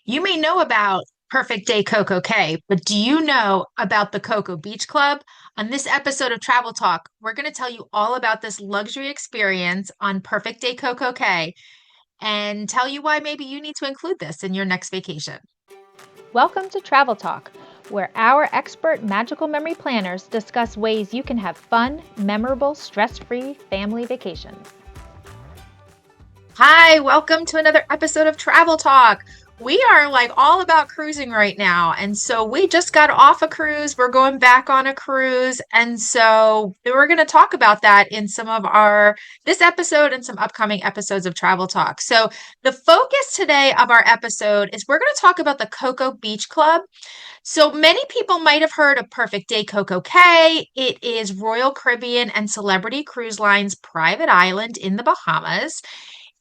You may know about Perfect Day CocoCay, but do you know about the Coco Beach Club? On this episode of Travel Talk, we're going to tell you all about this luxury experience on Perfect Day CocoCay and tell you why maybe you need to include this in your next vacation. Welcome to Travel Talk, where our expert magical memory planners discuss ways you can have fun, memorable, stress free family vacations. Hi, welcome to another episode of Travel Talk. We are like all about cruising right now. And so we just got off a cruise. We're going back on a cruise. And so we're going to talk about that in some of this episode and some upcoming episodes of Travel Talk. So the focus today of our episode is we're going to talk about the Coco Beach Club. So many people might have heard of Perfect Day CocoCay. It is Royal Caribbean and Celebrity Cruise Line's private island in the Bahamas.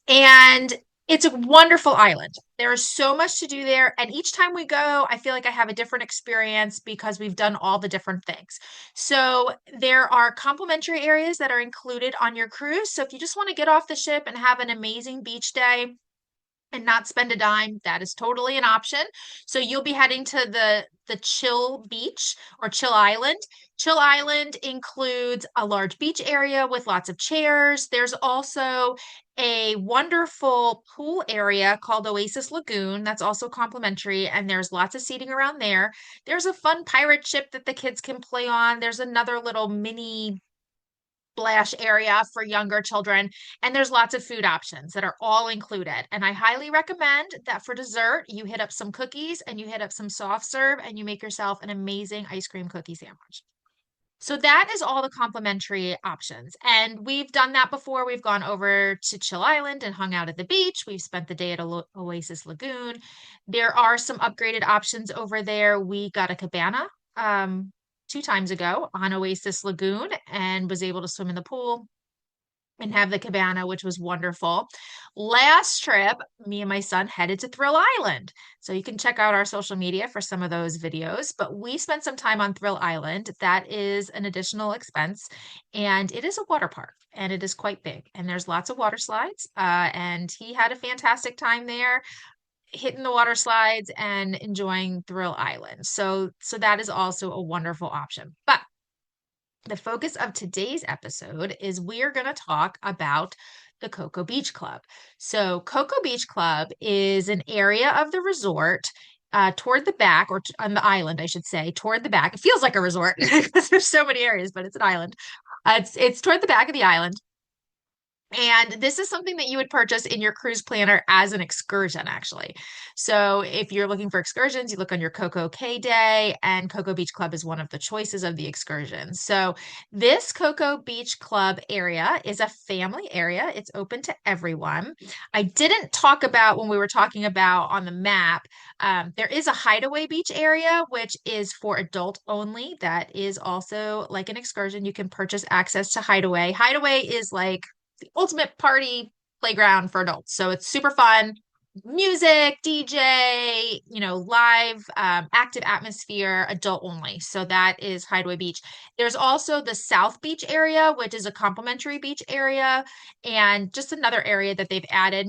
And it's a wonderful island. There is so much to do there. And each time we go, I feel like I have a different experience because we've done all the different things. So there are complimentary areas that are included on your cruise. So if you just want to get off the ship and have an amazing beach day, and not spend a dime, that is totally an option. So you'll be heading to the Chill Beach or Chill Island. Chill Island includes a large beach area with lots of chairs. There's also a wonderful pool area called Oasis Lagoon that's also complimentary, and there's lots of seating around there. There's a fun pirate ship that the kids can play on. There's another little mini splash area for younger children. And there's lots of food options that are all included. And I highly recommend that for dessert, you hit up some cookies and you hit up some soft serve and you make yourself an amazing ice cream cookie sandwich. So that is all the complimentary options. And we've done that before. We've gone over to Chill Island and hung out at the beach. We've spent the day at Oasis Lagoon. There are some upgraded options over there. We got a cabana two times ago on Oasis Lagoon and was able to swim in the pool and have the cabana, which was wonderful. Last trip, me and my son headed to Thrill Island. So you can check out our social media for some of those videos. But we spent some time on Thrill Island. That is an additional expense. And it is a water park and it is quite big. And there's lots of water slides. And he had a fantastic time there. Hitting the water slides and enjoying Thrill Island. So that is also a wonderful option. But the focus of today's episode is we're going to talk about the Coco Beach Club. So, Coco Beach Club is an area of the resort toward the back, or on the island, I should say, toward the back. It feels like a resort because there's so many areas, but it's an island. It's toward the back of the island. And this is something that you would purchase in your cruise planner as an excursion, actually. So if you're looking for excursions, you look on your CocoCay day, and Coco Beach Club is one of the choices of the excursions. So this Coco Beach Club area is a family area. It's open to everyone. I didn't talk about when we were talking about on the map, there is a hideaway beach area, which is for adult only. That is also like an excursion. You can purchase access to hideaway. Hideaway is like the ultimate party playground for adults. So it's super fun. Music, DJ, live, active atmosphere, adult only. So that is Hideaway Beach. There's also the South Beach area, which is a complimentary beach area, and just another area that they've added.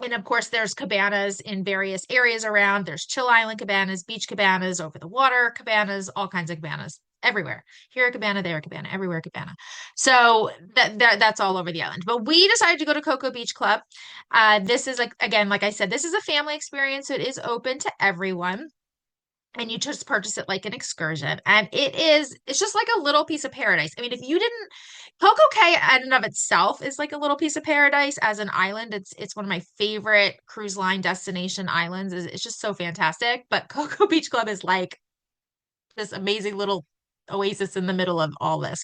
And of course, there's cabanas in various areas around. There's Chill Island cabanas, beach cabanas, over the water cabanas, all kinds of cabanas everywhere. Here a cabana, there a cabana, everywhere a cabana. So that's all over the island. But we decided to go to Coco Beach Club. This is like again, like I said, this is a family experience. So it is open to everyone. And you just purchase it like an excursion. And it's just like a little piece of paradise. I mean, if you didn't, Coco Cay in and of itself is like a little piece of paradise as an island. It's one of my favorite cruise line destination islands. It's just so fantastic. But Coco Beach Club is like this amazing little oasis in the middle of all this.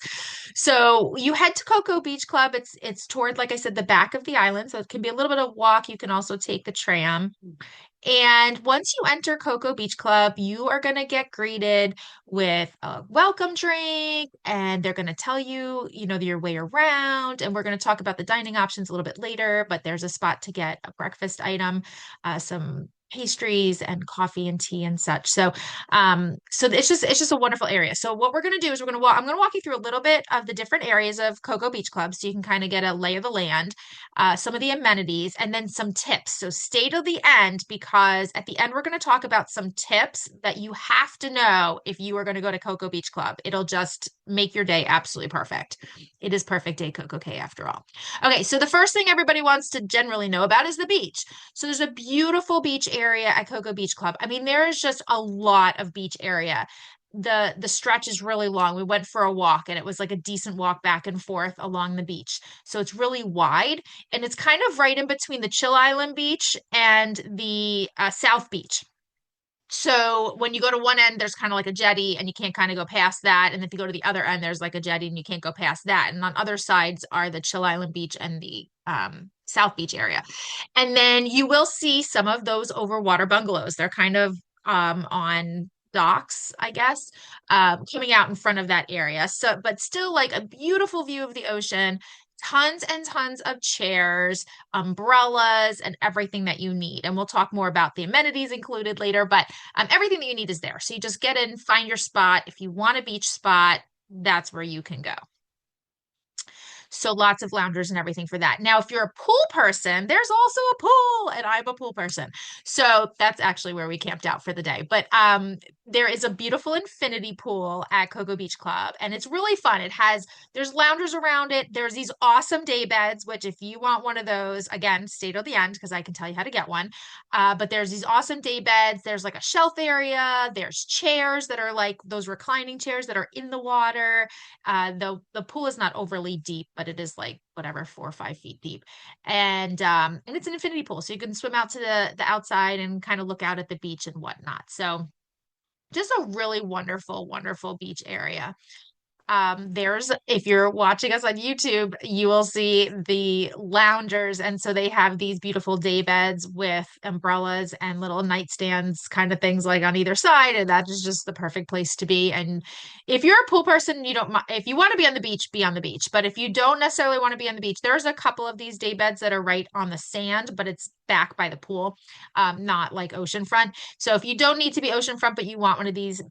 So you head to Coco Beach Club. It's toward, like I said, the back of the island. So it can be a little bit of walk. You can also take the tram. And once you enter Coco Beach Club, you are going to get greeted with a welcome drink, and they're going to tell you, your way around. And we're going to talk about the dining options a little bit later, but there's a spot to get a breakfast item, some pastries and coffee and tea and such. So it's just a wonderful area. So what we're gonna do is I'm gonna walk you through a little bit of the different areas of Cocoa Beach Club so you can kind of get a lay of the land, some of the amenities, and then some tips. So stay till the end because at the end we're gonna talk about some tips that you have to know if you are gonna go to Cocoa Beach Club. It'll just make your day absolutely perfect. It is Perfect Day CocoCay after all. Okay, so the first thing everybody wants to generally know about is the beach. So there's a beautiful beach area at Cocoa Beach Club. I mean, there is just a lot of beach area. The stretch is really long. We went for a walk and it was like a decent walk back and forth along the beach. So it's really wide and it's kind of right in between the Chill Island Beach and the South Beach. So when you go to one end, there's kind of like a jetty and you can't kind of go past that. And if you go to the other end, there's like a jetty and you can't go past that. And on other sides are the Chill Island Beach and the South Beach area. And then you will see some of those overwater bungalows. They're kind of on docks, I guess, coming out in front of that area. So, but still like a beautiful view of the ocean, tons and tons of chairs, umbrellas, and everything that you need. And we'll talk more about the amenities included later, but everything that you need is there. So you just get in, find your spot. If you want a beach spot, that's where you can go. So lots of loungers and everything for that. Now, if you're a pool person, there's also a pool, and I'm a pool person. So that's actually where we camped out for the day. But there is a beautiful infinity pool at Cocoa Beach Club, and it's really fun. There's loungers around it. There's these awesome day beds, which if you want one of those, again, stay till the end because I can tell you how to get one. But there's these awesome day beds. There's like a shelf area. There's chairs that are like those reclining chairs that are in the water. The pool is not overly deep, but it is like whatever 4 or 5 feet deep, and it's an infinity pool, so you can swim out to the outside and kind of look out at the beach and whatnot. So just a really wonderful, wonderful beach area. If you're watching us on YouTube, you will see the loungers. And so they have these beautiful day beds with umbrellas and little nightstands, kind of things like on either side. And that is just the perfect place to be. And if you're a pool person, you don't, if you want to be on the beach, be on the beach. But if you don't necessarily want to be on the beach, there's a couple of these day beds that are right on the sand, but it's back by the pool, not like oceanfront. So if you don't need to be oceanfront, but you want one of these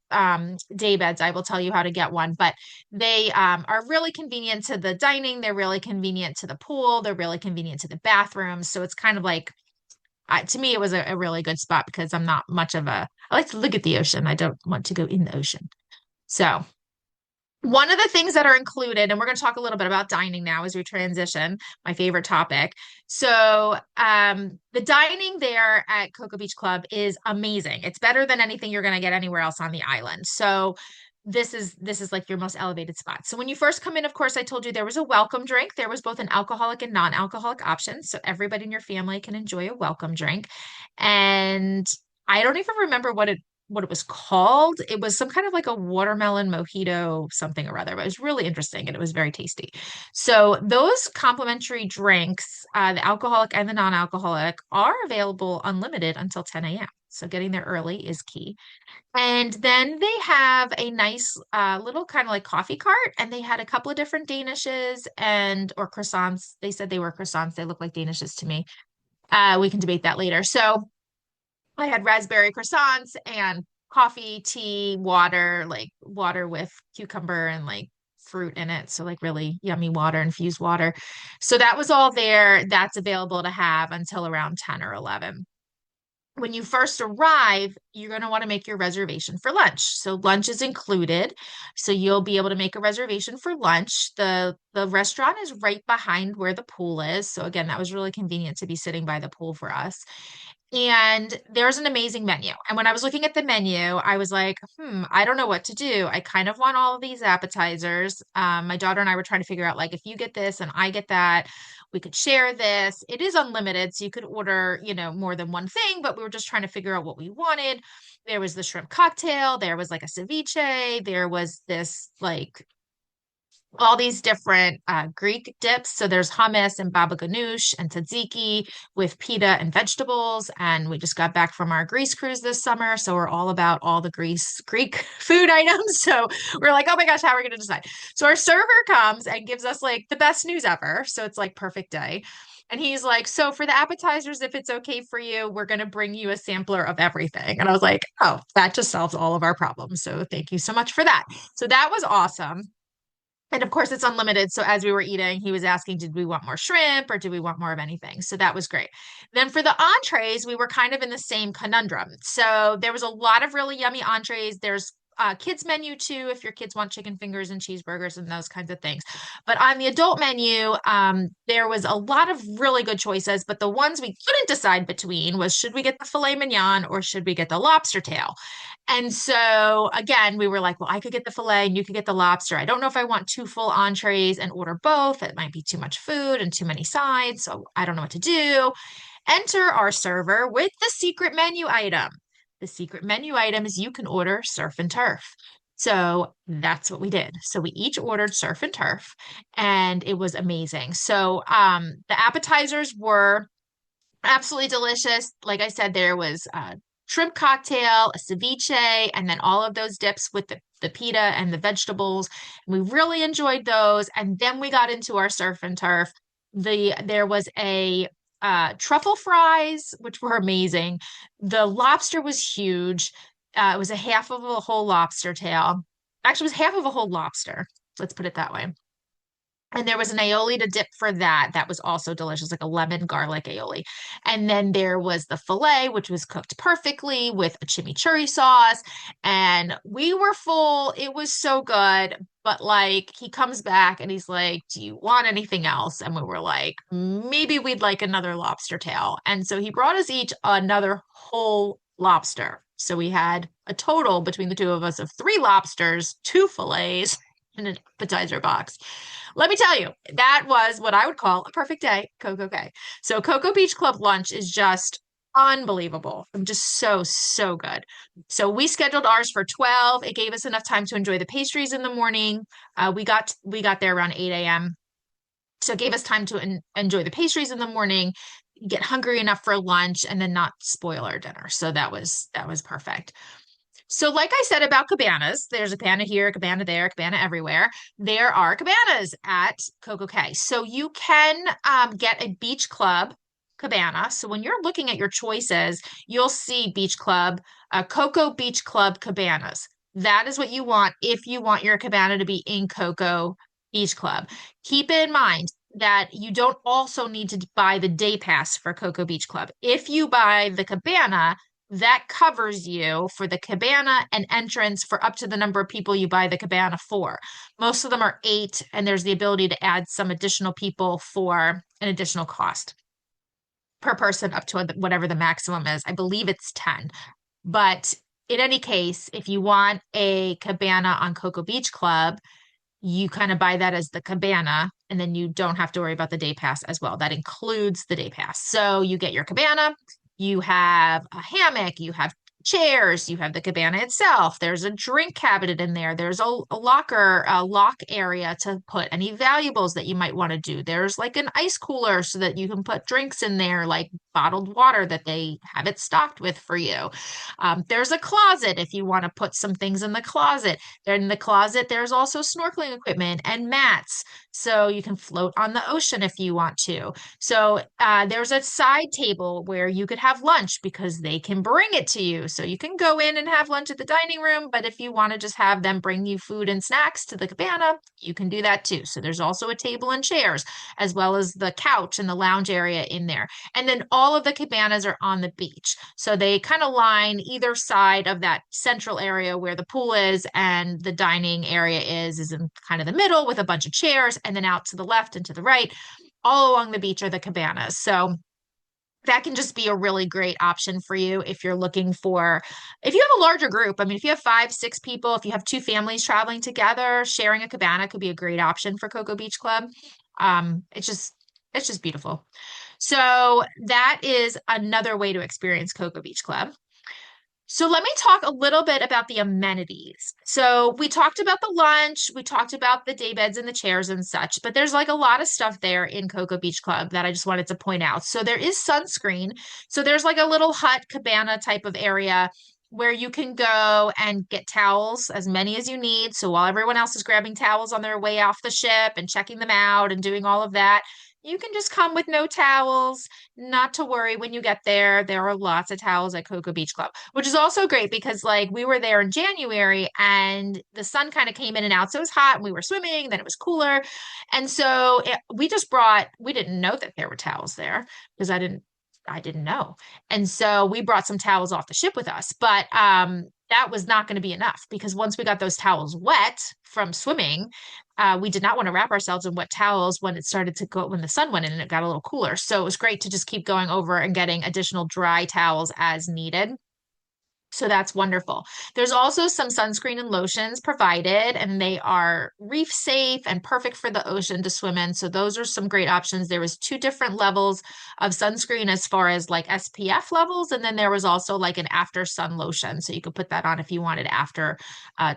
day beds, I will tell you how to get one. But they are really convenient to the dining. They're really convenient to the pool. They're really convenient to the bathrooms. So it's kind of like, to me, it was a really good spot because I'm not much of I like to look at the ocean. I don't want to go in the ocean. So one of the things that are included, and we're going to talk a little bit about dining now as we transition, my favorite topic. So, the dining there at Cocoa Beach Club is amazing. It's better than anything you're going to get anywhere else on the island. So, this is like your most elevated spot. So when you first come in, of course, I told you there was a welcome drink. There was both an alcoholic and non-alcoholic option, so everybody in your family can enjoy a welcome drink. And I don't even remember what it was called. It was some kind of like a watermelon mojito, something or other, but it was really interesting and it was very tasty. So those complimentary drinks, the alcoholic and the non-alcoholic, are available unlimited until 10 a.m. So getting there early is key. And then they have a nice little kind of like coffee cart, and they had a couple of different danishes and or croissants. They said they were croissants. They look like danishes to me. We can debate that later. So I had raspberry croissants and coffee, tea, water, like water with cucumber and like fruit in it. So like really yummy water, infused water. So that was all there. That's available to have until around 10 or 11. When you first arrive, you're going to want to make your reservation for lunch. So lunch is included. So you'll be able to make a reservation for lunch. The restaurant is right behind where the pool is. So again, that was really convenient to be sitting by the pool for us. And there's an amazing menu. And when I was looking at the menu, I was like, I don't know what to do. I kind of want all of these appetizers. My daughter and I were trying to figure out, like, if you get this and I get that, we could share this. It is unlimited, so you could order, more than one thing, but we were just trying to figure out what we wanted. There was the shrimp cocktail, there was like a ceviche, there was this like all these different Greek dips. So there's hummus and baba ganoush and tzatziki with pita and vegetables. And we just got back from our Greece cruise this summer. So we're all about all the Greek food items. So we're like, oh my gosh, how are we going to decide? So our server comes and gives us like the best news ever. So it's like perfect day. And he's like, so for the appetizers, if it's okay for you, we're going to bring you a sampler of everything. And I was like, oh, that just solves all of our problems. So thank you so much for that. So that was awesome. And of course, it's unlimited. So as we were eating, he was asking, did we want more shrimp or do we want more of anything? So that was great. Then for the entrees, we were kind of in the same conundrum. So there was a lot of really yummy entrees. There's kids menu too, if your kids want chicken fingers and cheeseburgers and those kinds of things. But on the adult menu, there was a lot of really good choices. But the ones we couldn't decide between was should we get the filet mignon or should we get the lobster tail? And so again, we were like, well, I could get the filet and you could get the lobster. I don't know if I want two full entrees and order both. It might be too much food and too many sides. So I don't know what to do. Enter our server with the secret menu item. The secret menu item is you can order surf and turf. So that's what we did. So we each ordered surf and turf, and it was amazing. So the appetizers were absolutely delicious. Like I said, there was a shrimp cocktail, a ceviche, and then all of those dips with the pita and the vegetables. We really enjoyed those. And then we got into our surf and turf. There was a truffle fries, which were amazing. The lobster was huge. It was a half of a whole lobster tail. Actually, it was half of a whole lobster. Let's put it that way. And there was an aioli to dip for that. That was also delicious, like a lemon garlic aioli. And then there was the filet, which was cooked perfectly with a chimichurri sauce. And we were full. It was so good. But like he comes back and he's like, do you want anything else? And we were like, maybe we'd like another lobster tail. And so he brought us each another whole lobster. So we had a total between the two of us of three lobsters, two fillets, and an appetizer box. Let me tell you, that was what I would call a perfect day CocoCay. So Coco Beach Club lunch is just unbelievable. Just so, so good. So we scheduled ours for 12. It gave us enough time to enjoy the pastries in the morning. We got there around 8 a.m. So it gave us time to enjoy the pastries in the morning, get hungry enough for lunch, and then not spoil our dinner. So that was perfect. So, like I said about cabanas, there's a cabana here, a cabana there, a cabana everywhere. There are cabanas at CocoCay. So you can get a beach club cabana. So when you're looking at your choices, you'll see beach club, Coco Beach Club cabanas. That is what you want if you want your cabana to be in Coco Beach Club. Keep in mind that you don't also need to buy the day pass for Coco Beach Club. If you buy the cabana, that covers you for the cabana and entrance for up to the number of people you buy the cabana for. Most of them are 8, and there's the ability to add some additional people for an additional cost per person up to whatever the maximum is. I believe it's 10. But in any case, if you want a cabana on Coco Beach Club, you kind of buy that as the cabana, and then you don't have to worry about the day pass as well. That includes the day pass. So you get your cabana, you have a hammock, you have chairs, you have the cabana itself. There's a drink cabinet in there. There's a locker, a lock area to put any valuables that you might want to do. There's like an ice cooler so that you can put drinks in there, like bottled water that they have it stocked with for you. There's a closet if you want to put some things in the closet. In the closet, there's also snorkeling equipment and mats. So you can float on the ocean if you want to. So there's a side table where you could have lunch because they can bring it to you. So you can go in and have lunch at the dining room, but if you want to just have them bring you food and snacks to the cabana, you can do that too. So there's also a table and chairs, as well as the couch and the lounge area in there. And then all of the cabanas are on the beach. So they kind of line either side of that central area where the pool is and the dining area is in kind of the middle with a bunch of chairs. And then out to the left and to the right, all along the beach are the cabanas. So that can just be a really great option for you if you're looking for, if you have a larger group. I mean, if you have 5, 6 people, if you have 2 families traveling together, sharing a cabana could be a great option for Coco Beach Club. It's just beautiful. So that is another way to experience Coco Beach Club. So let me talk a little bit about the amenities. So we talked about the lunch, we talked about the day beds and the chairs and such, but there's like a lot of stuff there in Coco Beach Club that I just wanted to point out. So there is sunscreen. So there's like a little hut cabana type of area where you can go and get towels, as many as you need. So while everyone else is grabbing towels on their way off the ship and checking them out and doing all of that, You can just come with no towels, not to worry when you get there. There are lots of towels at Coco Beach Club, which is also great because like we were there in January and the sun kind of came in and out. So it was hot and we were swimming, then it was cooler. And so we didn't know that there were towels there because I didn't know. And so we brought some towels off the ship with us, but that was not going to be enough because once we got those towels wet from swimming, we did not want to wrap ourselves in wet towels when it started to go when the sun went in and it got a little cooler. So it was great to just keep going over and getting additional dry towels as needed. So that's wonderful. There's also some sunscreen and lotions provided, and they are reef safe and perfect for the ocean to swim in. So those are some great options. There was two different levels of sunscreen as far as like SPF levels, and then there was also like an after sun lotion. So you could put that on if you wanted after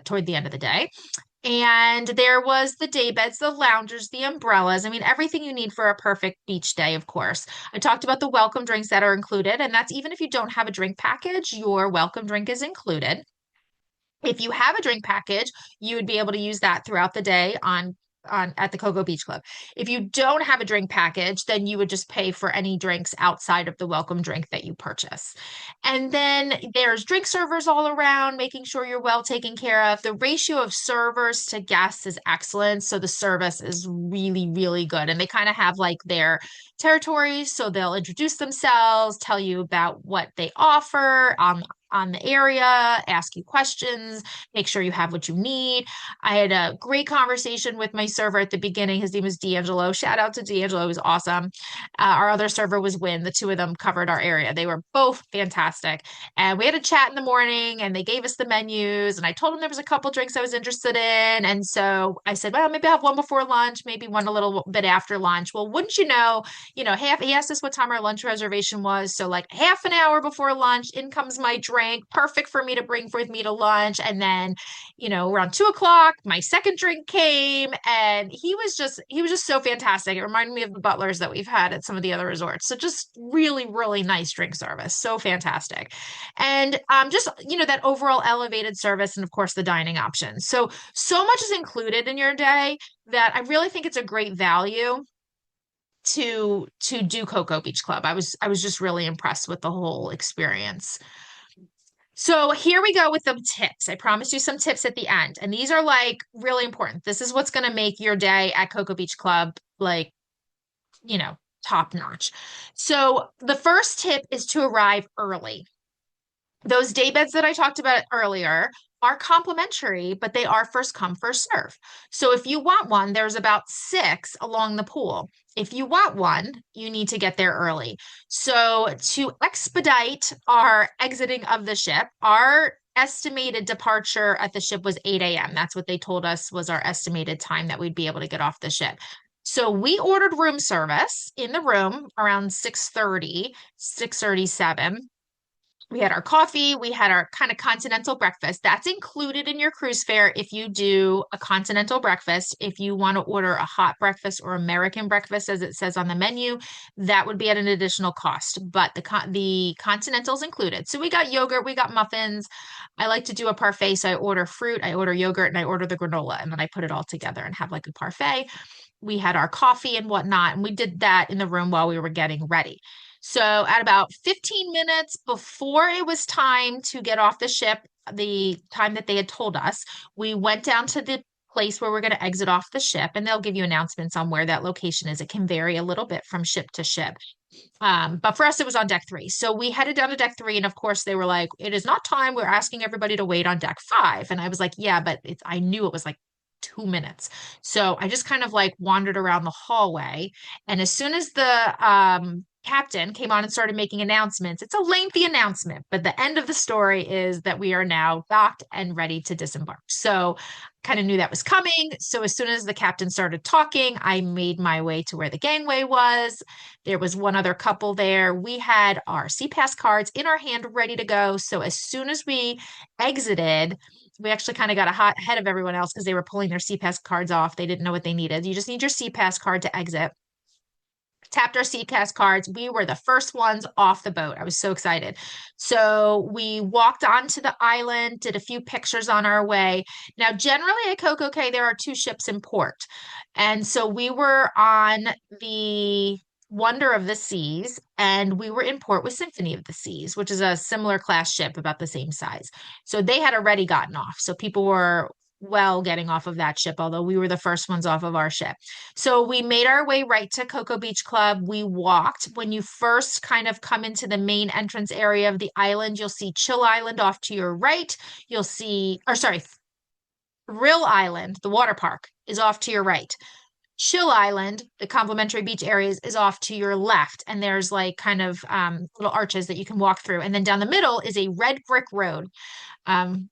toward the end of the day. And there was the day beds, the loungers, the umbrellas. I mean, everything you need for a perfect beach day, of course. I talked about the welcome drinks that are included, and that's even if you don't have a drink package, your welcome drink is included. If you have a drink package, you would be able to use that throughout the day on at the Cocoa Beach Club. If you don't have a drink package, then you would just pay for any drinks outside of the welcome drink that you purchase. And then there's drink servers all around, making sure you're well taken care of. The ratio of servers to guests is excellent, so the service is really, really good. And they kind of have like their territories, so they'll introduce themselves, tell you about what they offer on the area, ask you questions, make sure you have what you need. I had a great conversation with my server at the beginning. His name was D'Angelo. Shout out to D'Angelo. It was awesome. Our other server was Win. The two of them covered our area. They were both fantastic. And we had a chat in the morning and they gave us the menus. And I told them there was a couple drinks I was interested in. And so I said, well, maybe I'll have one before lunch, maybe one a little bit after lunch. Well, wouldn't he asked us what time our lunch reservation was. So like half an hour before lunch, in comes my drink, perfect for me to bring with me to lunch. And then, around 2 o'clock, my second drink came and he was just so fantastic. It reminded me of the butlers that we've had at some of the other resorts. So just really, really nice drink service. So fantastic. And just, that overall elevated service and of course the dining options. So much is included in your day that I really think it's a great value to do Cocoa Beach Club. I was just really impressed with the whole experience. So here we go with the tips. I promised you some tips at the end, and these are like really important. This is what's going to make your day at Cocoa Beach Club like, you know, top notch. So the first tip is to arrive early. Those day beds that I talked about earlier are complimentary, but they are first come, first serve. So if you want one, there's about six along the pool. If you want one, you need to get there early. So to expedite our exiting of the ship, our estimated departure at the ship was 8 a.m. That's what they told us was our estimated time that we'd be able to get off the ship. So we ordered room service in the room around 6:30, 6:37. We had our coffee, we had our kind of continental breakfast. That's included in your cruise fare if you do a continental breakfast. If you want to order a hot breakfast or American breakfast, as it says on the menu, that would be at an additional cost. But the continental's included. So we got yogurt, we got muffins. I like to do a parfait, so I order fruit, I order yogurt, and I order the granola, and then I put it all together and have like a parfait. We had our coffee and whatnot, and we did that in the room while we were getting ready. So at about 15 minutes before it was time to get off the ship, the time that they had told us, we went down to the place where we're going to exit off the ship, and they'll give you announcements on where that location is. It can vary a little bit from ship to ship. But for us, it was on deck three. So we headed down to deck three, and of course, they were like, "It is not time. We're asking everybody to wait on deck five." And I was like, "Yeah, but I knew it was like 2 minutes." So I just kind of like wandered around the hallway. And as soon as the captain came on and started making announcements, it's a lengthy announcement, but the end of the story is that we are now docked and ready to disembark. So kind of knew that was coming. So as soon as the captain started talking, I made my way to where the gangway was. There was one other couple there. We had our SeaPass cards in our hand ready to go. So as soon as we exited, we actually kind of got ahead of everyone else because they were pulling their SeaPass cards off. They didn't know what they needed. You just need your SeaPass card to exit. tapped our CCAS cards. We were the first ones off the boat. I was so excited. So we walked onto the island, did a few pictures on our way. Now, generally at CocoCay, there are two ships in port. And so we were on the Wonder of the Seas, and we were in port with Symphony of the Seas, which is a similar class ship about the same size. So they had already gotten off. So people were well getting off of that ship, although we were the first ones off of our ship. So we made our way right to Coco Beach Club. We walked. When you first kind of come into the main entrance area of the island, you'll see Chill Island off to your right. You'll see, or sorry, Rill Island, the water park, is off to your right. Chill Island, the complimentary beach areas, is off to your left. And there's like kind of little arches that you can walk through. And then down the middle is a red brick road. Um,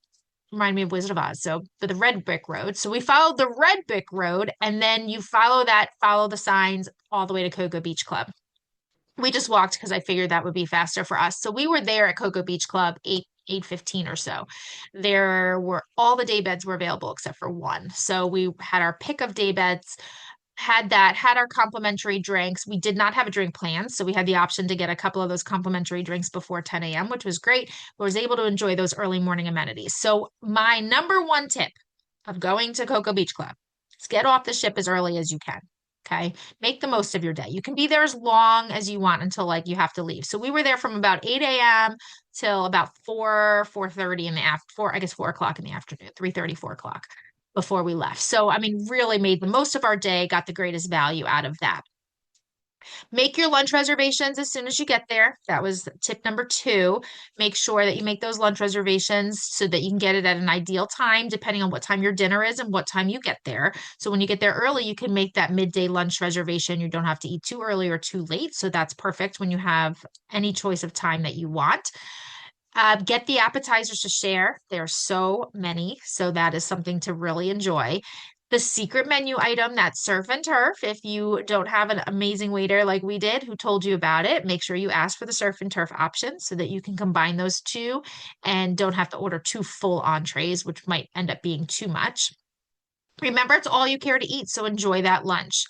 Remind me of Wizard of Oz. So for the red brick road. So we followed the red brick road, and then you follow that, follow the signs all the way to Coco Beach Club. We just walked because I figured that would be faster for us. So we were there at Coco Beach Club 8:15 or so. There were all the day beds were available except for one. So we had our pick of day beds, had our complimentary drinks. We did not have a drink plan, so we had the option to get a couple of those complimentary drinks before 10 a.m., which was great. I was able to enjoy those early morning amenities. So my number one tip of going to Coco Beach Club is get off the ship as early as you can. Okay. Make the most of your day. You can be there as long as you want until like you have to leave. So we were there from about 8 a.m. till about 4:30 in the after 4 o'clock in the afternoon, 3:30, 4 o'clock before we left. So, I mean, really made the most of our day, got the greatest value out of that. Make your lunch reservations as soon as you get there. That was tip number two. Make sure that you make those lunch reservations so that you can get it at an ideal time, depending on what time your dinner is and what time you get there. So when you get there early, you can make that midday lunch reservation. You don't have to eat too early or too late. So that's perfect when you have any choice of time that you want. Get the appetizers to share. There are so many, so that is something to really enjoy. The secret menu item, that's surf and turf. If you don't have an amazing waiter like we did who told you about it, make sure you ask for the surf and turf option so that you can combine those two and don't have to order two full entrees, which might end up being too much. Remember, it's all you care to eat, so enjoy that lunch.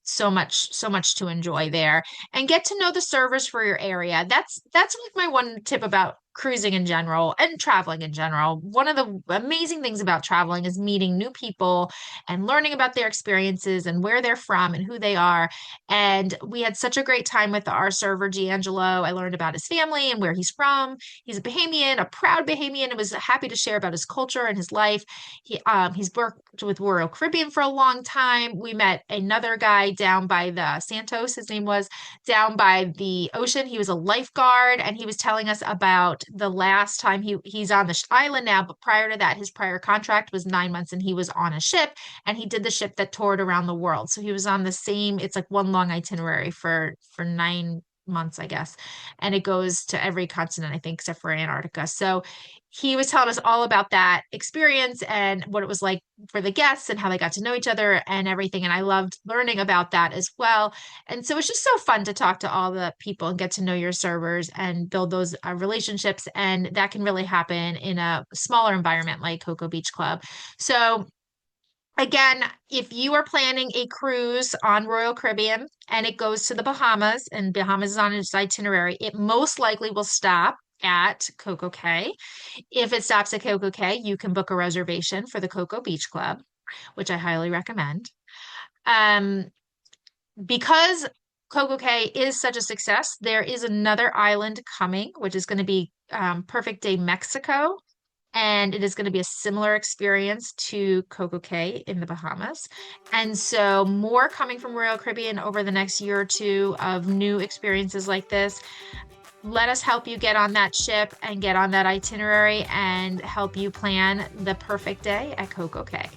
So much to enjoy there, and get to know the servers for your area. That's like my one tip about cruising in general and traveling in general. One of the amazing things about traveling is meeting new people and learning about their experiences and where they're from and who they are. And we had such a great time with our server, D'Angelo. I learned about his family and where he's from. He's a Bahamian, a proud Bahamian, and was happy to share about his culture and his life. He's worked with Royal Caribbean for a long time. We met another guy down by the Santos, his name was, down by the ocean. He was a lifeguard, and he was telling us about the last time he's on the island now, but prior to that, his prior contract was 9 months, and he was on a ship, and he did the ship that toured around the world. So he was on the same, it's like one long itinerary for 9 months, I guess. And it goes to every continent, I think, except for Antarctica. So he was telling us all about that experience and what it was like for the guests and how they got to know each other and everything. And I loved learning about that as well. And so it's just so fun to talk to all the people and get to know your servers and build those relationships. And that can really happen in a smaller environment like Coco Beach Club. So again, if you are planning a cruise on Royal Caribbean and it goes to the Bahamas, and Bahamas is on its itinerary, it most likely will stop at CocoCay. If it stops at CocoCay, you can book a reservation for the Coco Beach Club, which I highly recommend. Um, because CocoCay is such a success, there is another island coming, which is going to be Perfect Day Mexico. And it is going to be a similar experience to CocoCay in the Bahamas. And so more coming from Royal Caribbean over the next year or two of new experiences like this. Let us help you get on that ship and get on that itinerary and help you plan the perfect day at CocoCay.